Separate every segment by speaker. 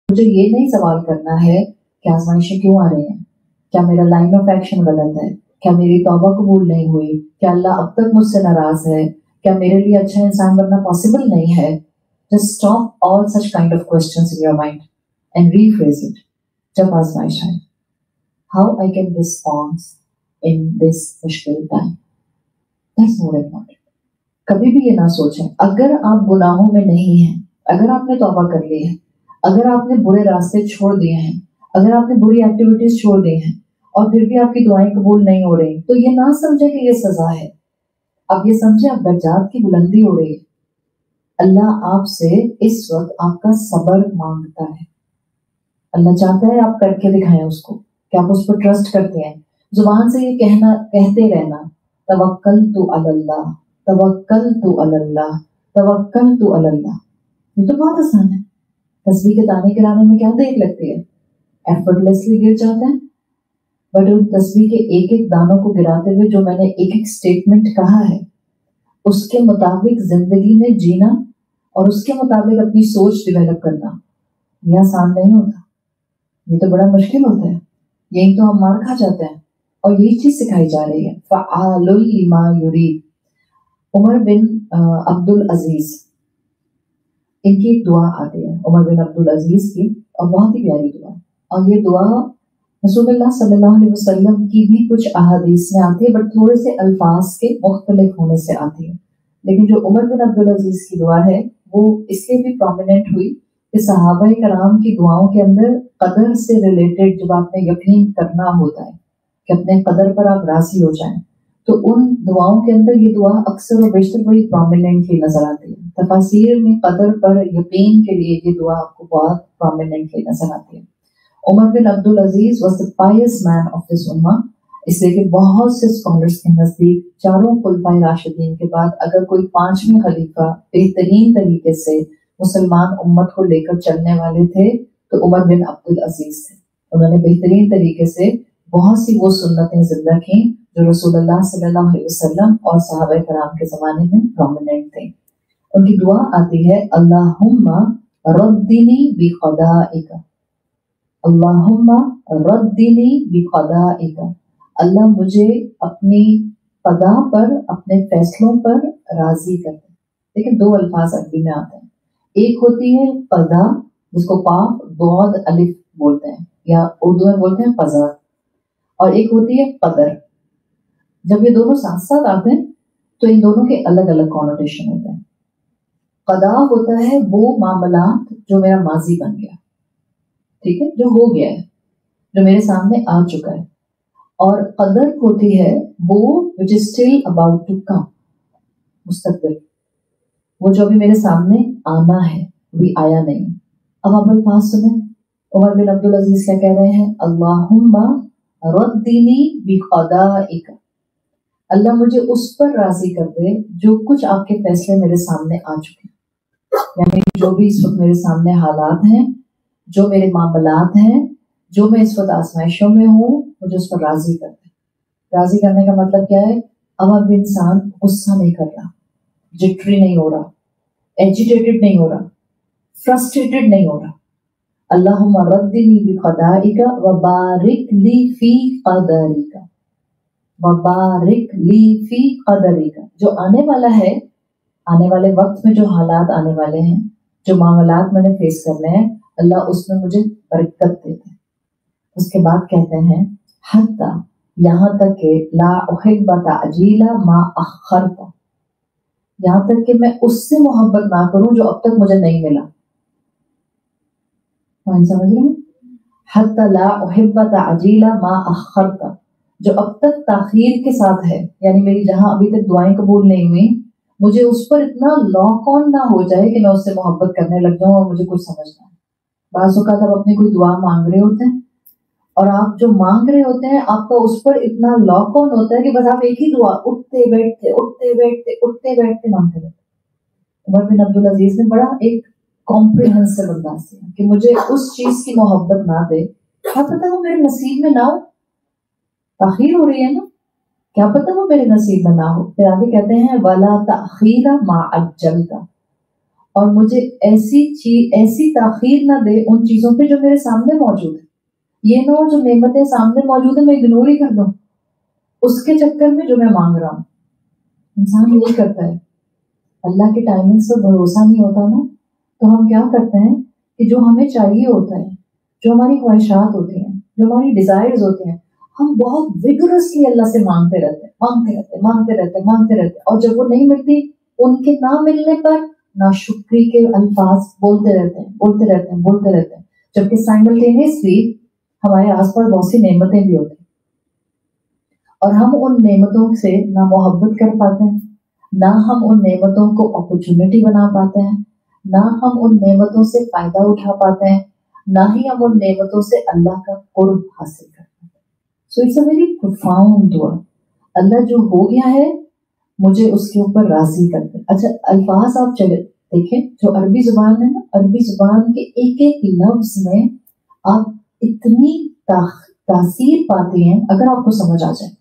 Speaker 1: مجھے یہ نہیں سوال کرنا ہے کہ آزمائشیں کیوں آ رہی ہیں، کیا میرا لائن آف ایکشن غلط ہے، کیا میری توبہ قبول نہیں ہوئی، کیا اللہ اب تک مجھ سے ناراض ہے، کیا میرے لیے اچھا انسان بننا پاسبل نہیں ہے. Just stop all such kind of questions in your mind and rephrase it. جب آزمائش آئے how I can respond in this مشکل time. That's more important. کبھی بھی یہ نہ سوچیں اگر آپ گناہوں میں نہیں ہیں، اگر آپ نے توبہ کر لی ہے، اگر آپ نے برے راستے چھوڑ دیے ہیں، اگر آپ نے بری ایکٹیویٹیز چھوڑ دی ہیں اور پھر بھی آپ کی دعائیں قبول نہیں ہو رہی، تو یہ نہ سمجھے کہ یہ سزا ہے. اب یہ سمجھے اب درجات کی بلندی ہو رہی ہے. اللہ آپ سے اس وقت آپ کا صبر مانگتا ہے. اللہ چاہتا ہے آپ کر کے دکھائیں اس کو کہ آپ اس پر ٹرسٹ کرتے ہیں. زبان سے یہ کہتے رہنا توکلت علی اللہ، توکلت علی اللہ، توکلت علی اللہ، یہ تو بہت آسان ہے. تسبیح کے تانے گرانے میں کیا دیر لگتی ہے، ایفرٹلیسلی گر جاتے ہیں. بٹ ان تسبیح کے ایک ایک دانوں کو گراتے ہوئے جو میں نے ایک ایک اسٹیٹمنٹ کہا ہے اس کے مطابق زندگی میں جینا اور اس کے مطابق اپنی سوچ ڈیولپ کرنا یہ آسان نہیں ہوتا، یہ تو بڑا مشکل ہوتا ہے. یہی تو ہم مار کھا جاتے ہیں اور یہی چیز سکھائی جا رہی ہے. فعال لما یرید. عمر بن عبد العزیز ان کی ایک دعا آتی ہے، عمر بن عبد العزیز کی، اور بہت ہی پیاری دعا. اور یہ دعا رسول اللہ صلی اللہ علیہ وسلم کی بھی کچھ احادیث میں آتی ہے بٹ تھوڑے سے الفاظ کے مختلف ہونے سے آتی ہے. لیکن جو عمر بن عبد العزیز کی دعا ہے وہ اس لیے بھی پرومیننٹ ہوئی کہ صحابہ کرام کی دعاؤں کے اندر قدر سے ریلیٹڈ جب آپ نے یقین کرنا ہوتا ہے کہ اپنے قدر پر آپ راضی ہو جائیں، تو ان دعاؤں کے اندر یہ دعا اکثر و بیشتر بڑی پرومیننٹلی نظر آتی ہے. تفاسیر میں قدر پر یقین کے لیے یہ دعا آپ کو بہت پرومیننٹلی نظر آتی ہے. عمر بن عبد العزیز was the pious man of this ummah، اس لیے کہ بہت سے اسکالرس کے نزدیک چاروں خلفائے راشدین کے بعد اگر کوئی پانچویں خلیفہ بہترین طریقے سے مسلمان امت کو لے کر چلنے والے تھے تو عمر بن عبد العزیز تھے. انہوں نے بہترین طریقے سے بہت سی وہ سنتیں زندہ کی جو رسول اللہ صلی اللہ علیہ وسلم اور صحابہ کرام کے زمانے میں پرومیننٹ تھے. ان کی دعا آتی ہے اللہم ردنی بقضائک، اللہم ردنی بقضائک، اللہ مجھے اپنی قضا پر، اپنے فیصلوں پر راضی کر دے. لیکن دو الفاظ عربی میں آتے ہیں، ایک ہوتی ہے قضا جس کو قاف ضاد الف بولتے ہیں یا اردو میں بولتے ہیں قضا، اور ایک ہوتی ہے قدر. جب یہ دونوں ساتھ ساتھ آتے ہیں تو ان دونوں کے الگ الگ کونوٹیشن ہوتے ہیں. قضا ہوتا ہے وہ معاملات جو میرا ماضی بن گیا، ٹھیک ہے، جو ہو گیا ہے، جو میرے سامنے آ چکا ہے. اور قدر ہوتی ہے وہ which is still about to come، مستقبل، وہ جو بھی میرے سامنے آنا ہے بھی آیا نہیں. اب آپ الفاظ سنیں، عمر بن عبد العزیز کیا کہہ رہے ہیں، اللہم ردنی بقضائک، اللہ مجھے اس پر راضی کر دے جو کچھ آپ کے فیصلے میرے سامنے آ چکے ہیں. یعنی جو بھی اس وقت میرے سامنے حالات ہیں، جو میرے معاملات ہیں، جو میں اس وقت آزمائشوں میں ہوں، مجھے اس پر راضی کر دے. راضی کرنے کا مطلب کیا ہے، اب انسان غصہ نہیں کر رہا، جٹری نہیں ہو رہا، ایجیٹیٹڈ نہیں ہو رہا، فرسٹریٹڈ نہیں ہو رہا. اللہم ردنی بقضائک وبارک لی فی قدرک، وبارک لی فی قدرک. جو آنے والا ہے، آنے والے وقت میں جو حالات آنے والے ہیں، جو معاملات میں نے فیس کرنے ہیں، اللہ اس میں مجھے برکت دیتے ہیں. اس کے بعد کہتے ہیں حتی، یہاں تک کہ لا احب تعجیل ما اخرت، یہاں تک کہ میں اس سے محبت نہ کروں جو اب تک مجھے نہیں ملا. سمجھ رہے ہیں، حتی لا احب تعجیل ما اخرت، جو اب تک تاخیر کے ساتھ ہے، یعنی میری جہاں ابھی تک دعائیں قبول نہیں ہوئی، مجھے اس پر اتنا لاک آن نہ ہو جائے کہ میں اس سے محبت کرنے لگ جاؤں اور مجھے کچھ سمجھنا ہے. بعض اوقات آپ اپنی کوئی دعا مانگ رہے ہوتے ہیں اور آپ جو مانگ رہے ہوتے ہیں آپ کا اس پر اتنا لاک آن ہوتا ہے کہ بس آپ ایک ہی دعا اٹھتے بیٹھتے اٹھتے بیٹھتے اٹھتے بیٹھتے مانگتے رہتے. عمر بن عبد العزیز نے بڑا ایک کمپریہنسو انداز سے کہ مجھے اس چیز کی محبت نہ دے، کیا پتہ وہ میرے نصیب میں نہ ہو. تاخیر ہو رہی ہے نا، کیا پتہ وہ میرے نصیب میں نہ ہو. پھر آگے کہتے ہیں وَلَا تَأْخِيرَ مَا عَجَّلْتَ، اور مجھے ایسی تاخیر نہ دے ان چیزوں پہ جو میرے سامنے موجود ہے. یہ نہ ہو جو نعمتیں سامنے موجود ہیں میں اگنور ہی کر دوں اس کے چکر میں جو میں مانگ رہا ہوں. انسان یہی کرتا ہے. اللہ کے ٹائمنگز پر بھروسہ نہیں ہوتا نا تو ہم کیا کرتے ہیں کہ جو ہمیں چاہیے ہوتا ہے, جو ہماری خواہشات ہوتی ہیں, جو ہماری ڈیزائرز ہوتی ہیں, ہم بہت ویگرسلی اللہ سے مانگتے رہتے اور جب وہ نہیں ملتی ان کے نہ ملنے پر ناشکری کے الفاظ بولتے رہتے ہیں جبکہ سائملٹینیسلی ہمارے آس پاس بہت سی نعمتیں بھی ہوتی ہیں اور ہم ان نعمتوں سے نہ محبت کر پاتے ہیں, نہ ہم ان نعمتوں کو اپرچونٹی بنا پاتے ہیں, نہ ہم ان نعمتوں سے فائدہ اٹھا پاتے ہیں, نہ ہی ہم ان نعمتوں سے اللہ کا قرب حاصل کر پاتے ہیں. So it's a very profound دعا. اللہ جو ہو گیا ہے مجھے اس کے اوپر راضی کر دے. اچھا الفاظ آپ چلے دیکھیں جو عربی زبان ہے نا, عربی زبان کے ایک ایک لفظ میں آپ اتنی تاثیر پاتے ہیں اگر آپ کو سمجھ آ جائے,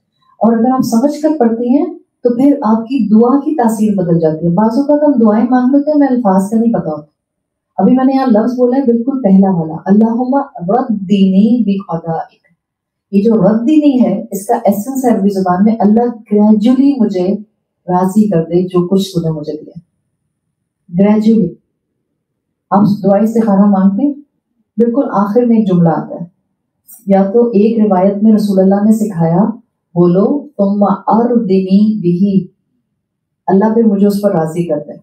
Speaker 1: اور اگر آپ سمجھ کر پڑھتے ہیں تو پھر آپ کی دعا کی تاثیر بدل جاتی ہے. بعض اوقات ہم دعائیں مانگ لیتے ہیں, میں الفاظ کا نہیں پتا ہوتا. ابھی میں نے یہاں لفظ بولا ہے بالکل پہلا والا, اللہم ردنی بقضائک. یہ جو ردنی ہے اس کا ایسنس ہے عربی زبان میں اللہ گریجولی مجھے راضی کر دے جو کچھ تو نے مجھے دیا. گریجولی آپ دعائیں استخارہ مانگتے ہیں, بالکل آخر میں ایک جملہ آتا ہے, یا تو ایک روایت میں رسول اللہ نے سکھایا بولو ثم ارضنی بہ, اللہ پھر مجھے اس پر راضی کر دے.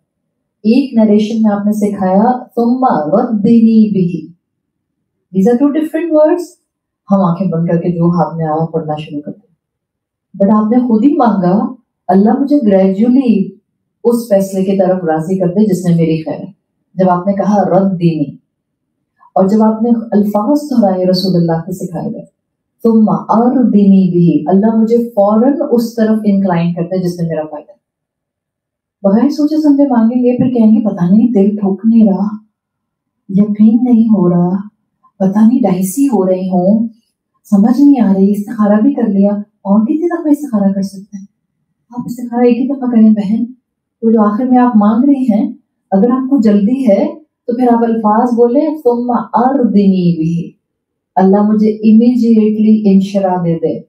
Speaker 1: ایک نریشن میں آپ نے سکھایا ثم ردنی بہ. These are two different words. ہم آنکھیں بند کر کے جو ہاتھ میں آیا پڑھنا شروع کر دیں, بٹ آپ نے خود ہی مانگا اللہ مجھے گریجولی اس فیصلے کی طرف راضی کر دے جس نے میری خیر ہے. جب آپ نے کہا ردنی, اور جب آپ نے الفاظ دہرائے رسول اللہ کے سکھائے گئے ثم ارضنی بہ, اللہ مجھے فوراً اس طرف انکلائن کرتا ہے جس میں میرا فائدہ. بغیر سوچے سمجھے مانگیں گے پھر کہیں گے پتہ نہیں دل ٹھوک نہیں رہا, یقین نہیں ہو رہا, پتہ نہیں ڈائسی ہو رہی ہوں, سمجھ نہیں آ رہی, استخارہ بھی کر لیا, اور کتنی دفعہ استخارہ کر سکتے ہیں آپ؟ استخارہ ایک ہی دفعہ کریں بہن. تو جو آخر میں آپ مانگ رہی ہیں اگر آپ کو جلدی ہے تو پھر آپ الفاظ بولیں ثم ارضنی بہ, اللہ مجھے امیجیٹلی انشراح دے دے,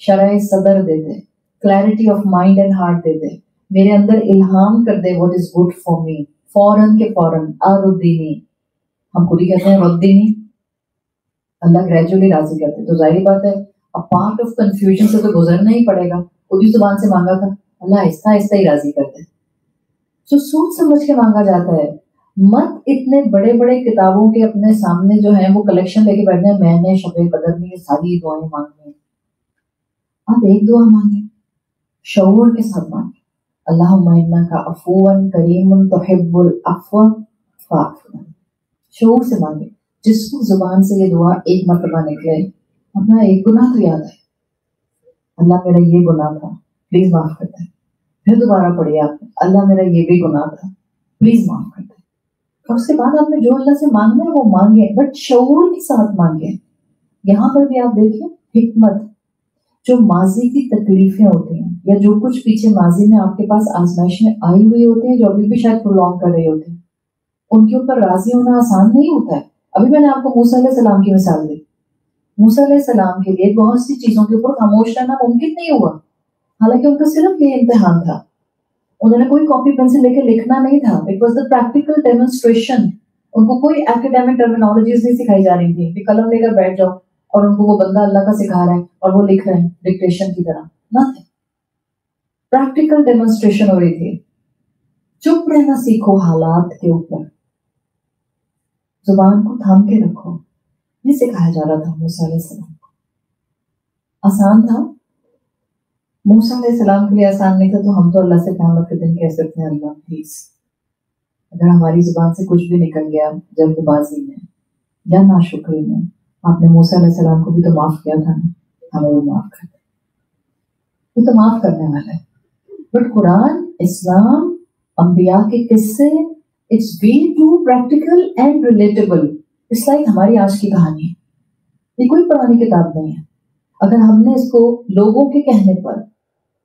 Speaker 1: شرح صدر دے دے, clarity of mind and heart دے دے, میرے اندر الہام کر دے what is good for me, فوراً کے فوراً. ارضنی ہم خود ہی کہتے ہیں ردنی, اللہ گریجولی راضی کرتے. تو ظاہری بات ہے اب پارٹ آف کنفیوژن سے تو گزرنا ہی پڑے گا. خود ہی زبان سے مانگا تھا, اللہ آہستہ آہستہ ہی راضی کرتے. جو سوچ سمجھ کے مانگا جاتا ہے, مت اتنے بڑے بڑے کتابوں کے اپنے سامنے جو ہیں وہ کلیکشن لے کے بیٹھنے ہیں میں نے شب قدر میں یہ ساری دعائیں مانگی ہیں. آپ ایک دعا مانگیں, شعور کے ساتھ مانگیں, اللہم انک عفو کریم تحب العفو فاعف عنی. شعور سے مانگیں. جس کو زبان سے یہ دعا ایک مرتبہ نکلے, اپنا ایک گناہ تو یاد ہے, اللہ میرا یہ گناہ تھا پلیز معاف کر دیں. پھر دوبارہ پڑھیے آپ, اللہ میرا یہ بھی گناہ تھا پلیز معاف کر دیں. اور اس کے بعد آپ نے جو اللہ سے مانگنا ہے وہ مانگے, بٹ شعور کے ساتھ مانگے. یہاں پر بھی آپ دیکھیں حکمت, جو ماضی کی تکلیفیں ہوتی ہیں یا جو کچھ پیچھے ماضی میں آپ کے پاس آزمائشیں آئی ہوئی ہوتی ہیں جو ابھی بھی شاید پرولونگ کر رہی ہوتی ہیں, ان کے اوپر راضی ہونا آسان نہیں ہوتا ہے. ابھی میں نے آپ کو موسیٰ علیہ السلام کی مثال دی. موسیٰ علیہ السلام کے لیے بہت سی چیزوں کے اوپر خاموش رہنا ممکن نہیں ہوا, حالانکہ ان کا صرف یہ امتحان تھا. انہوں نے کوئی کاپی پینسل لے کے لکھنا نہیں تھا. It was the practical demonstration. ان کو کوئی ایکیڈیمک ٹرمینالوجیز نہیں سکھائی جا رہی تھی کہ قلم لے کر بیٹھ جاؤ اور ان کو وہ بندہ اللہ کا سکھا رہا ہے اور وہ لکھ رہے ہیں ڈکٹیشن کی طرح. نہ پریکٹیکل ڈیمونسٹریشن ہو رہی تھی. چپ رہنا سیکھو حالات کے اوپر, زبان کو تھام کے رکھو, یہ سکھایا جا رہا تھا موسیٰ علیہ السلام کو. آسان تھا موسیٰ علیہ السلام کے لیے آسان نہیں تھا تو ہم تو اللہ سے قیامت کے دن کہہ سکتے ہیں اللہ پلیز اگر ہماری زبان سے کچھ بھی نکل گیا جلد بازی میں یا ناشکری میں, آپ نے موسیٰ علیہ السلام کو بھی تو معاف کیا تھا نا, ہمیں وہ معاف کر دیں, وہ تو معاف کرنے والا ہے. بٹ قرآن, اسلام, انبیاء کے قصے, it's way to practical and relatable. It's like ہماری آج کی کہانی ہے, یہ کوئی پرانی کتاب نہیں ہے. اگر ہم نے اس کو لوگوں کے کہنے پر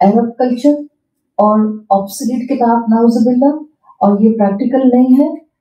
Speaker 1: عرب کلچر اور آبسلیٹ کتاب نعوذ باللہ اور یہ پریکٹیکل نہیں ہے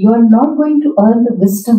Speaker 1: you are not going to earn the wisdom।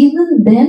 Speaker 1: Even then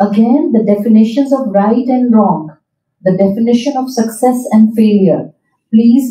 Speaker 1: Again, the definitions of right and wrong, the definition of success and failure, please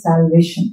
Speaker 1: salvation,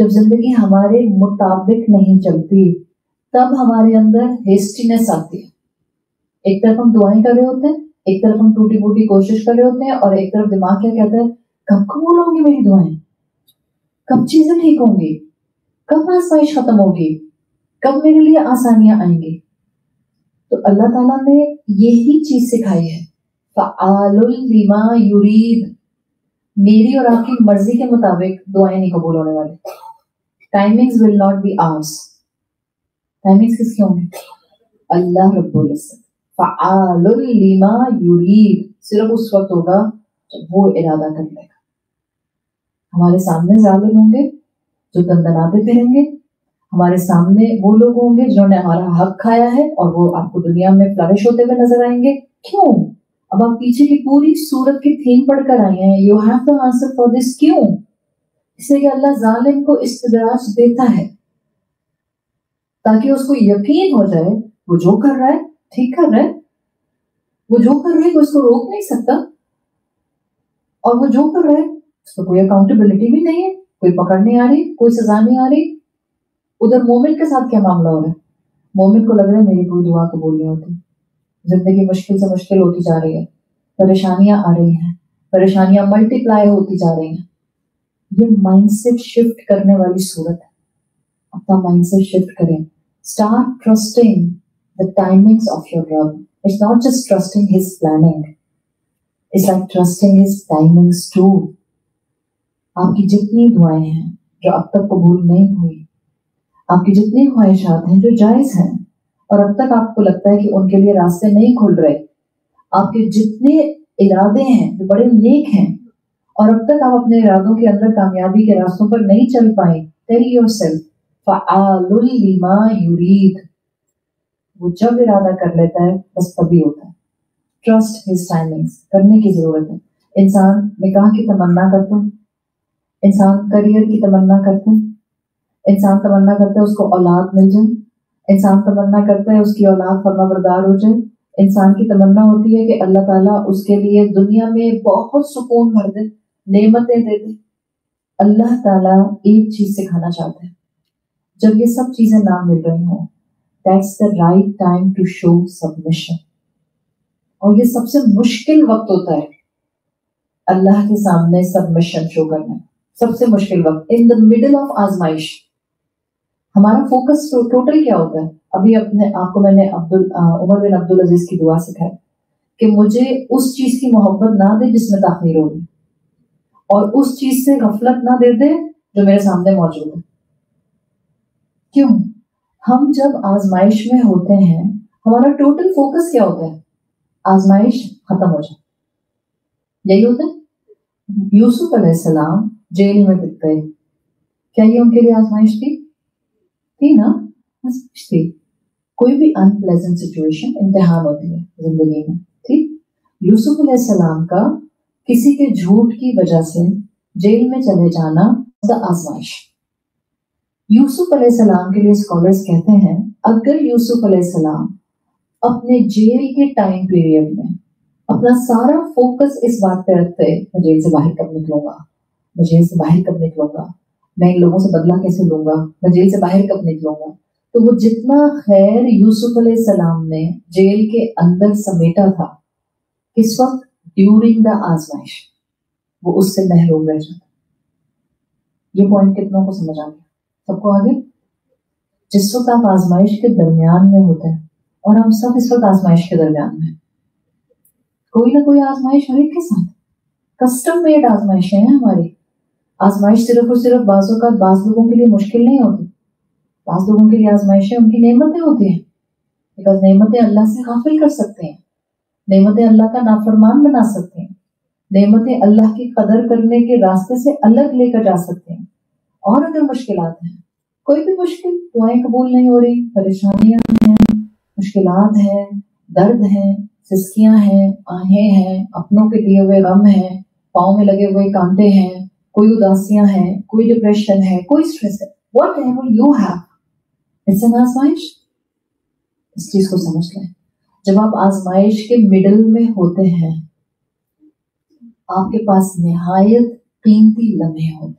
Speaker 1: جب زندگی ہمارے مطابق نہیں چلتی تب ہمارے اندر ہیسٹینس آتی ہے. ایک طرف ہم دعائیں کر رہے ہوتے ہیں, ایک طرف ہم ٹوٹی پھوٹی کوشش کر رہے ہوتے ہیں, اور ایک طرف دماغ کیا کہتا ہے, کب قبول ہوں گی میری دعائیں, کب چیزیں ٹھیک ہوں گی, کب آزمائش ختم ہوگی, کب میرے لیے آسانیاں آئیں گی. تو اللہ تعالیٰ نے یہی چیز سکھائی ہے, فعال لما یرید, میری اور آپ کی مرضی کے مطابق دعائیں نہیں قبول ہونے والی. Timings will not be hours. Timings کس کی ہوں گی؟ اللہ رب العزت. فعال لما یرید صرف اس وقت ہوگا جب وہ ارادہ کر لے گا. ہمارے سامنے ظالم ہوں گے جو دندناتے پھریں گے, ہمارے سامنے وہ لوگ ہوں گے جنہوں نے ہمارا حق کھایا ہے اور وہ آپ کو دنیا میں فلرش ہوتے ہوئے نظر آئیں گے. کیوں؟ اب آپ پیچھے کی پوری سورت کی تھیم پڑھ کر آئے ہیں. You have to answer for this. کیوں؟ اس لیے کہ اللہ ظالم کو استدراج دیتا ہے تاکہ اس کو یقین ہو جائے وہ جو کر رہا ہے ٹھیک کر رہا ہے, وہ جو کر رہا ہے کوئی اس کو روک نہیں سکتا, اور وہ جو کر رہا ہے اس کو کوئی اکاؤنٹیبلٹی بھی نہیں ہے, کوئی پکڑ نہیں آ رہی, کوئی سزا نہیں آ رہی. ادھر مومن کے ساتھ کیا معاملہ ہو رہا ہے؟ مومن کو لگ رہا ہے میری کوئی دعا قبول نہیں ہوتی, زندگی مشکل سے مشکل ہوتی جا رہی ہے, پریشانیاں آ رہی ہیں, پریشانیاں ملٹی پلائی ہوتی جا رہی ہیں. یہ مائنڈ سیٹ شفٹ کرنے والی صورت ہے. اپنا مائنڈ سیٹ شفٹ کریں. Start trusting the timings of your Rabb. It's not just trusting His planning. It's like trusting His timings too. آپ کی جتنی دعائیں ہیں جو اب تک قبول نہیں ہوئی, آپ کی جتنی خواہشات ہیں جو جائز ہیں اور اب تک آپ کو لگتا ہے کہ ان کے لیے راستے نہیں کھل رہے, آپ کے جتنے ارادے ہیں جو بڑے نیک ہیں اور اب تک آپ اپنے ارادوں کے اندر کامیابی کے راستوں پر نہیں چل پائے, tell yourself فعال لما یرید. وہ جب ارادہ کر لیتا ہے بس تبھی ہوتا ہے. ٹرسٹ ہز ٹائمنگز کرنے کی ضرورت ہے. انسان نکاح کی تمنا کرتا ہے, انسان کریئر کی تمنا کرتا ہے, انسان تمنا کرتا ہے اس کو اولاد مل جائے, انسان تمنا کرتا ہے اس کی اولاد فرما بردار ہو جائے, انسان کی تمنا ہوتی ہے کہ اللہ تعالیٰ اس کے لیے دنیا میں بہت سکون بھر دے, نعمتیں دے دے. اللہ تعالیٰ ایک چیز سکھانا چاہتے ہیں, جب یہ سب چیزیں نہ مل رہی ہوں, that's the right time to show submission. اور یہ سب سے مشکل وقت ہوتا ہے اللہ کے سامنے سبمیشن شو کرنا. سب سے مشکل وقت in the middle of آزمائش. ہمارا فوکس ٹوٹل کیا ہوتا ہے؟ ابھی اپنے آپ کو میں نے عمر بن عبدالعزیز کی دعا سکھائی کہ مجھے اس چیز کی محبت نہ دے جس میں تاخیر ہوگی, اور اس چیز سے غفلت نہ دے دے جو میرے سامنے موجود ہے. کیوں؟ ہم جب آزمائش میں ہوتے ہیں ہمارا ٹوٹل فوکس کیا ہوتا ہے؟ آزمائش ختم ہو جائے. یہی ہوتا ہے. یوسف علیہ السلام جیل میں گئے, کیا یہ ان کے لیے آزمائش تھی نا؟ آزمائش تھی. کوئی بھی انپلیزنٹ سچویشن امتحان ہوتی ہے زندگی میں, ٹھیک. یوسف علیہ السلام کا کسی کے جھوٹ کی وجہ سے جیل میں چلے جانا آزمائش. یوسف علیہ السلام کے لیے اسکالرز کہتے ہیں اگر یوسف علیہ السلام اپنے جیل کے ٹائم پیریڈ میں اپنا سارا فوکس اس بات پہ رکھتے میں جیل سے باہر کب نکلوں گا, میں جیل سے باہر کب نکلوں گا, میں ان لوگوں سے بدلہ کیسے لوں گا, میں جیل سے باہر کب نکلوں گا, تو وہ جتنا خیر یوسف علیہ السلام نے جیل کے اندر سمیٹا تھا اس وقت ڈیورنگ دا آزمائش وہ اس سے محروم رہ جاتا. یہ پوائنٹ کتنوں کو سمجھ آ گیا؟ سب کو آگے. جس وقت آپ آزمائش کے درمیان میں ہوتے ہیں, اور ہم سب اس وقت آزمائش کے درمیان میں, کوئی نہ کوئی آزمائش ہر ایک کے ساتھ, کسٹم میڈ آزمائشیں ہیں ہماری. آزمائش صرف اور صرف بعض اوقات بعض لوگوں کے لیے مشکل نہیں ہوتی, بعض لوگوں کے لیے آزمائشیں ان کی نعمتیں ہوتی ہیں, بیکاز نعمتیں اللہ سے غافل کر سکتے ہیں, نعمتیں اللہ کا نافرمان بنا سکتے ہیں, نعمتیں اللہ کی قدر کرنے کے راستے سے الگ لے کر جا سکتے ہیں. اور اگر مشکلات ہیں, کوئی بھی مشکل, دعائیں قبول نہیں ہو رہی, پریشانیاں ہیں, مشکلات ہیں, درد ہیں, سسکیاں ہیں, آہیں ہیں, اپنوں کے دیے ہوئے غم ہیں, پاؤں میں لگے ہوئے کانٹے ہیں, کوئی اداسیاں ہیں, کوئی ڈپریشن ہے, کوئی اسٹریس ہے, whatever you have, it's an آزمائش. اس چیز کو سمجھ لیں. جب آپ آزمائش کے مڈل میں ہوتے ہیں آپ کے پاس نہایت قیمتی لمحے ہوتے ہیں.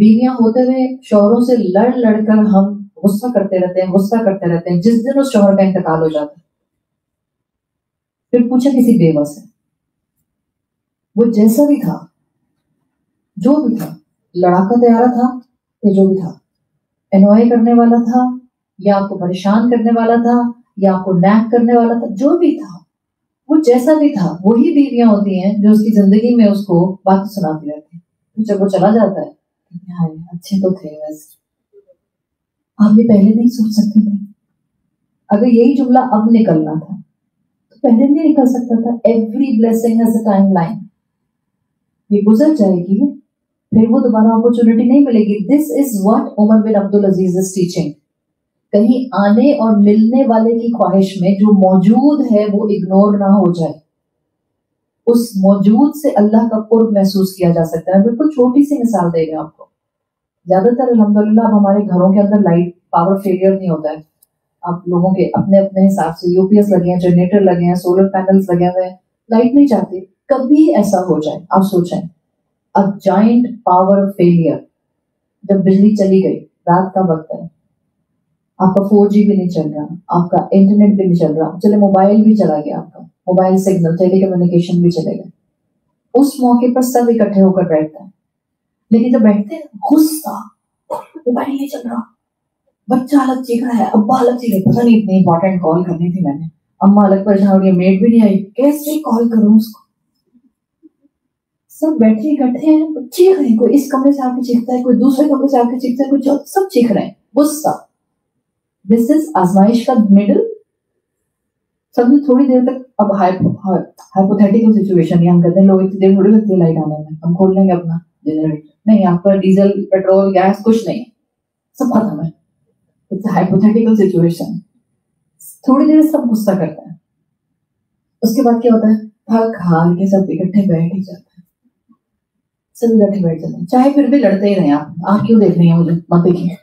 Speaker 1: بیویاں ہوتے ہوئے شوہروں سے لڑ لڑ کر ہم غصہ کرتے رہتے ہیں. جس دن اس شوہر کا انتقال ہو جاتا ہے پھر پوچھا کسی بیوہ سے, وہ جیسا بھی تھا, جو بھی تھا, لڑاکا تیارہ تھا یا جو بھی تھا, انوائے کرنے والا تھا یا آپ کو پریشان کرنے والا تھا یا آپ کو نیک کرنے والا تھا, جو بھی تھا وہ جیسا بھی تھا, وہی بیویاں ہوتی ہیں جو اس کی زندگی میں اس کو بات سناتی رہتی ہیں. جب وہ چلا جاتا ہے اچھے تو تھے ویسے, آپ یہ پہلے نہیں سوچ سکتے تھے, اگر یہی جملہ اب نکلنا تھا تو پہلے نہیں نکل سکتا تھا. Every blessing has a time line, یہ گزر جائے گی پھر وہ دوبارہ اپرچونٹی نہیں ملے گی. This is what Umar bin Abdulaziz is teaching. کہیں آنے اور ملنے والے کی خواہش میں جو موجود ہے وہ اگنور نہ ہو جائے. اس موجود سے اللہ کا قرب محسوس کیا جا سکتا ہے. بالکل چھوٹی سی مثال دے گا آپ کو. زیادہ تر الحمدللہ اب ہمارے گھروں کے اندر لائٹ پاور فیلئر نہیں ہوتا ہے. آپ لوگوں کے اپنے اپنے حساب سے یو پی ایس لگے ہیں, جنریٹر لگے ہیں, سولر پینلز لگے ہوئے ہیں, لائٹ نہیں جاتی. کبھی ایسا ہو جائے, آپ سوچیں, a giant power failure, جب بجلی چلی گئی, رات کا وقت ہے, آپ کا 4G بھی نہیں چل رہا, آپ کا انٹرنیٹ بھی نہیں چل رہا, چلے موبائل بھی چلا گیا, آپ کا موبائل سگنل, ٹیلی کمیونیکیشن بھی چلے گئے. اس موقع پر سب اکٹھے ہو کر بیٹھتے ہیں, لیکن جب بیٹھتے ہیں غصہ, موبائل نہیں چل رہا, بچہ الگ چیخ رہا ہے, ابا الگ چیخ رہا ہے, پتہ نہیں اتنی امپورٹنٹ کال کرنی تھی میں نے, اما الگ پریشان ہو رہی ہے, میڈ بھی نہیں آئی, کیسے کال کروں اس کو. سب بیٹھے اکٹھے ہیں, چیخ رہے ہیں, کوئی اس کمرے سے آ کے چیختا ہے, کوئی دوسرے کمرے سے آ کے چیختا ہے, کوئی سب چیخ رہے ہیں. غصہ, دس از آزمائش کا مڈل. سب تھوڑی دیر تک, اب ہائپوتھیٹیکل سچویشن یہ ہم کہتے ہیں, لوگ اتنی دیر تھوڑی لگتی ہے لائٹ آنے میں, ہم کھول لیں گے اپنا جنریٹر, نہیں آپ کا ڈیزل پیٹرول گیس کچھ نہیں, سب ختم ہے. It's hypothetical situation. تھوڑی دیر سب غصہ کرتا ہے, اس کے بعد کیا ہوتا ہے, تھک ہار کے سب اکٹھے بیٹھ ہی جاتے ہیں, سب اکٹھے بیٹھ جاتے ہیں, چاہے پھر بھی لڑتے ہی رہیں. آپ کیوں دیکھ رہی ہیں مجھے, مت دیکھیے.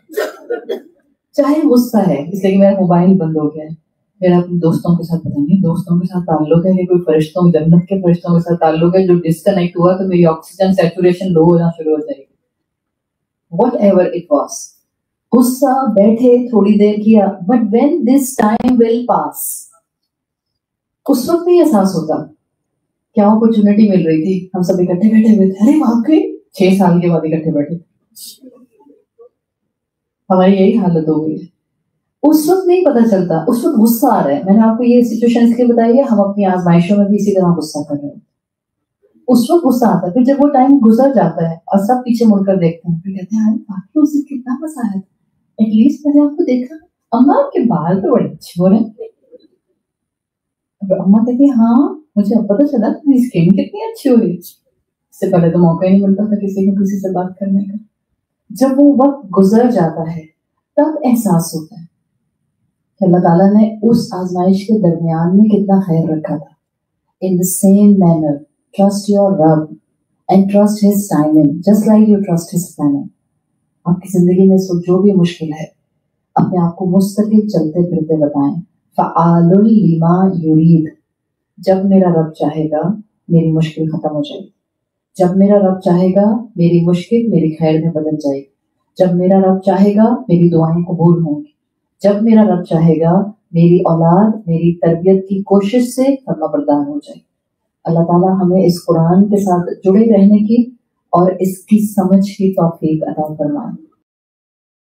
Speaker 1: چاہے غصہ ہے اس لیے کہ میرا موبائل بند ہو گیا ہے, میرا اپنے دوستوں کے ساتھ پتہ نہیں دوستوں کے ساتھ تعلق ہے کہ کوئی فرشتوں, جنت کے فرشتوں کے ساتھ تعلق ہے, جو ڈسکنیکٹ ہوا تو میری آکسیجن سیچوریشن لو ہونا شروع ہو جائے گی. واٹ ایور اٹ واز, غصہ بیٹھے تھوڑی دیر کیا, but when this time will pass, اس وقت نہیں احساس ہوتا کیا اپرچونٹی مل رہی تھی, ہم سب اکٹھے بیٹھے ہوئے تھے, ارے واقعی 6 سال کے بعد اکٹھے بیٹھے, ہماری یہی حالت ہو گئی ہے. اس وقت نہیں پتا چلتا, اس وقت غصہ آ رہا ہے. میں نے آپ کو یہ سچویشن اس لیے بتائی ہے, ہم اپنی آزمائشوں میں بھی اسی طرح غصہ کر رہے ہیں. اس وقت غصہ آتا ہے, پھر جب وہ ٹائم گزر جاتا ہے اور سب پیچھے مڑ کر دیکھتے ہیں, پھر کہتے ہیں باقی اسے کتنا مزہ آیا تھا, ایٹ لیسٹ میں نے آپ کو دیکھا, اما آپ کے بال تو بڑے اچھے ہو رہے ہیں. اما کہتی ہاں مجھے اب پتا چلا تمہاری اسکن کتنی اچھی ہو رہی ہے. اس سے پہلے تو موقع ہی نہیں ملتا تھا کسی کو کسی سے بات کرنے کا. جب وہ وقت گزر جاتا ہے تب احساس ہوتا ہے کہ اللہ تعالیٰ نے اس آزمائش کے درمیان میں کتنا خیر رکھا تھا. In the same manner, trust your Rabb and trust His timing, just like you trust His planning. آپ کی زندگی میں جو بھی مشکل ہے, اپنے آپ کو مستقل چلتے پھرتے بتائیں, فعال لما یرید. جب میرا رب چاہے گا میری مشکل ختم ہو جائے گی, جب میرا رب چاہے گا میری مشکل میری خیر میں بدل جائے گی, جب میرا رب چاہے گا میری دعائیں قبول ہوں گی, جب میرا رب چاہے گا میری اولاد میری تربیت کی کوشش سے فرما بردار ہو جائے. اللہ تعالیٰ ہمیں اس قرآن کے ساتھ جڑے رہنے کی اور اس کی سمجھ کی توفیق عطا فرمائے.